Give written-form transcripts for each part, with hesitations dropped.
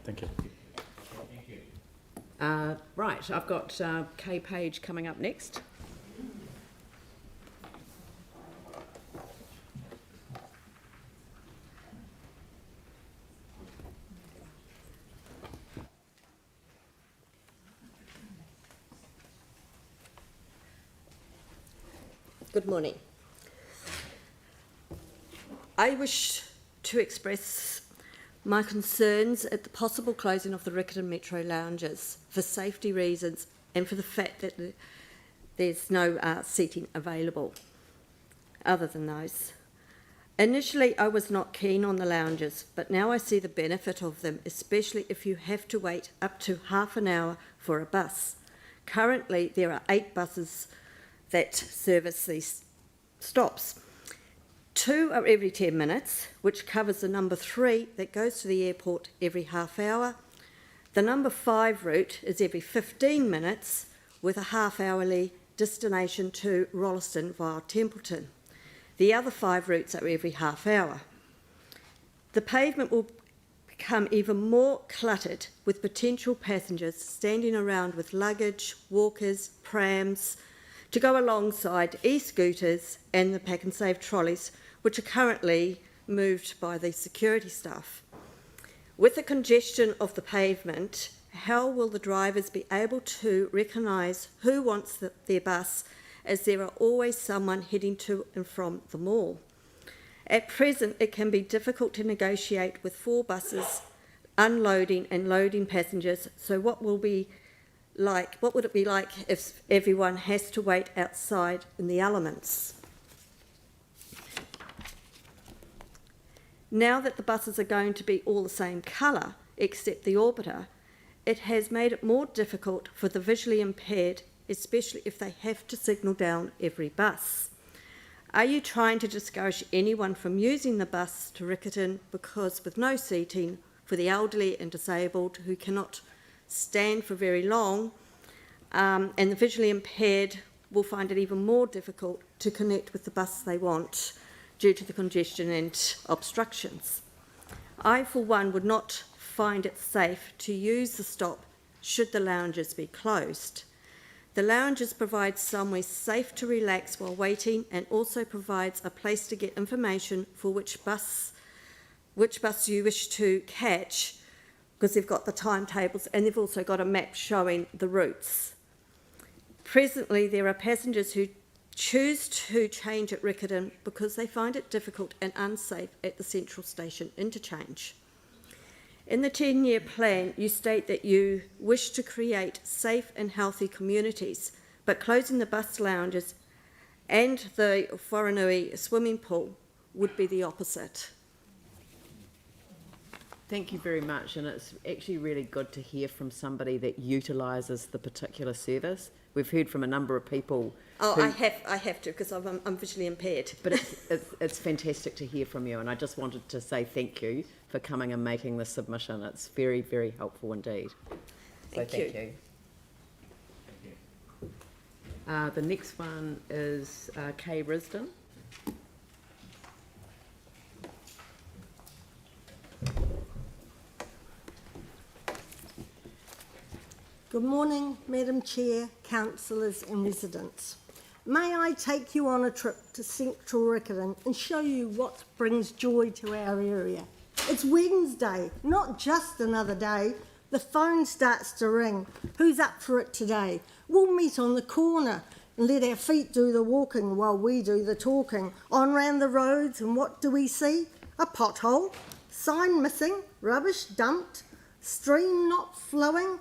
Thank you. Right, I've got Kay Page coming up next. Good morning. I wish to express my concerns at the possible closing of the Risdon Metro lounges for safety reasons and for the fact that there's no seating available other than those. Initially, I was not keen on the lounges, but now I see the benefit of them, especially if you have to wait up to half an hour for a bus. Currently, there are 8 buses that service these stops. 2 are every 10 minutes, which covers the number 3 that goes to the airport every half hour. The number 5 route is every 15 minutes with a half-hourly destination to Risdon via Templeton. The other 5 routes are every half hour. The pavement will become even more cluttered with potential passengers standing around with luggage, walkers, prams, to go alongside e-scooters and the pack and save trolleys, which are currently moved by the security staff. With the congestion of the pavement, how will the drivers be able to recognise who wants their bus, as there are always someone heading to and from the mall? At present, it can be difficult to negotiate with 4 buses unloading and loading passengers, so what would it be like if everyone has to wait outside in the elements? Now that the buses are going to be all the same colour, except the orbiter, it has made it more difficult for the visually impaired, especially if they have to signal down every bus. Are you trying to discourage anyone from using the bus to Risdon because with no seating for the elderly and disabled who cannot stand for very long, and the visually impaired will find it even more difficult to connect with the bus they want due to the congestion and obstructions? I, for one, would not find it safe to use the stop should the lounges be closed. The lounges provide somewhere safe to relax while waiting and also provides a place to get information for which bus you wish to catch, because they've got the timetables and they've also got a map showing the routes. Presently, there are passengers who choose to change at Risdon because they find it difficult and unsafe at the Central Station interchange. In the 10-year plan, you state that you wish to create safe and healthy communities, but closing the bus lounges and the Wharanui swimming pool would be the opposite. Thank you very much, and it's actually really good to hear from somebody that utilises the particular service. We've heard from a number of people. Oh, I have to, because I'm visually impaired. But it's fantastic to hear from you, and I just wanted to say thank you for coming and making this submission. It's very, very helpful indeed. Thank you. The next one is Kay Risdon. Good morning, Madam Chair, councillors and residents. May I take you on a trip to Central Risdon and show you what brings joy to our area? It's Wednesday, not just another day. The phone starts to ring. Who's up for it today? We'll meet on the corner and let our feet do the walking while we do the talking. On round the roads, and what do we see? A pothole, sign missing, rubbish dumped, stream not flowing.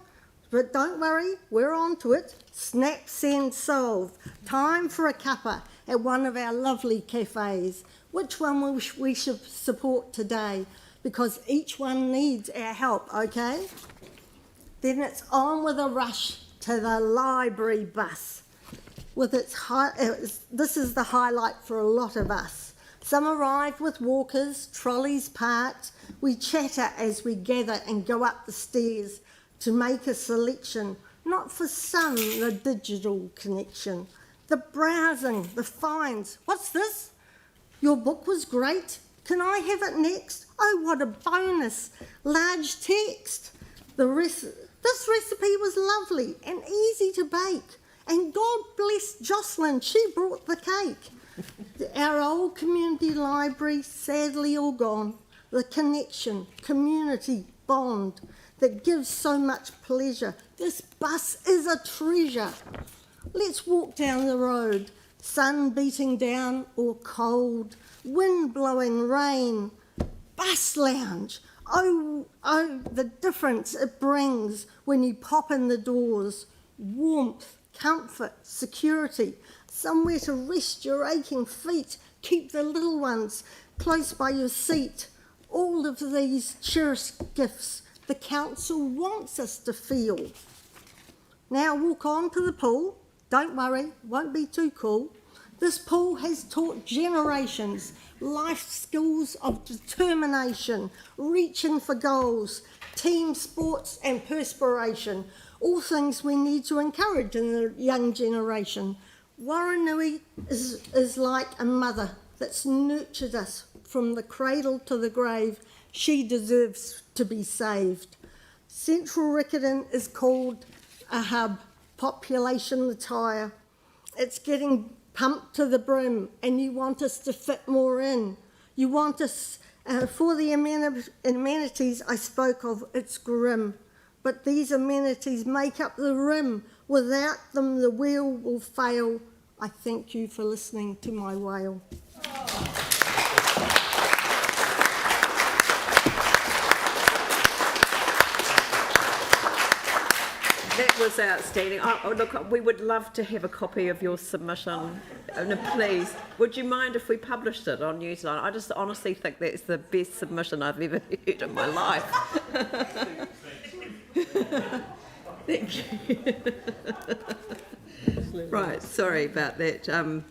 But don't worry, we're on to it. Snap, send, solve. Time for a cuppa at one of our lovely cafes. Which one we should support today? Because each one needs our help, okay? Then it's on with a rush to the library bus. This is the highlight for a lot of us. Some arrive with walkers, trolleys parked. We chatter as we gather and go up the stairs to make a selection, not for some, the digital connection, the browsing, the finds. What's this? Your book was great. Can I have it next? Oh, what a bonus. Large text. This recipe was lovely and easy to bake. And God bless Jocelyn, she brought the cake. Our old community library, sadly all gone. The connection, community, bond that gives so much pleasure. This bus is a treasure. Let's walk down the road. Sun beating down or cold, wind blowing rain, bus lounge. Oh, the difference it brings when you pop in the doors. Warmth, comfort, security, somewhere to rest your aching feet, keep the little ones close by your seat. All of these cherished gifts the council wants us to feel. Now walk on to the pool. Don't worry, won't be too cool. This pool has taught generations life skills of determination, reaching for goals, team sports and perspiration, all things we need to encourage in the young generation. Waranui is like a mother that's nurtured us from the cradle to the grave. She deserves to be saved. Central Riccarton is called a hub, population retire. It's getting pumped to the brim and you want us to fit more in. You want us, for the amenities I spoke of, it's grim. But these amenities make up the rim. Without them, the wheel will fail. I thank you for listening to my wail. That was outstanding. Oh, look, we would love to have a copy of your submission. No, please, would you mind if we published it on Newsline? I just honestly think that's the best submission I've ever heard in my life. Thank you. Right, sorry about that. Wow.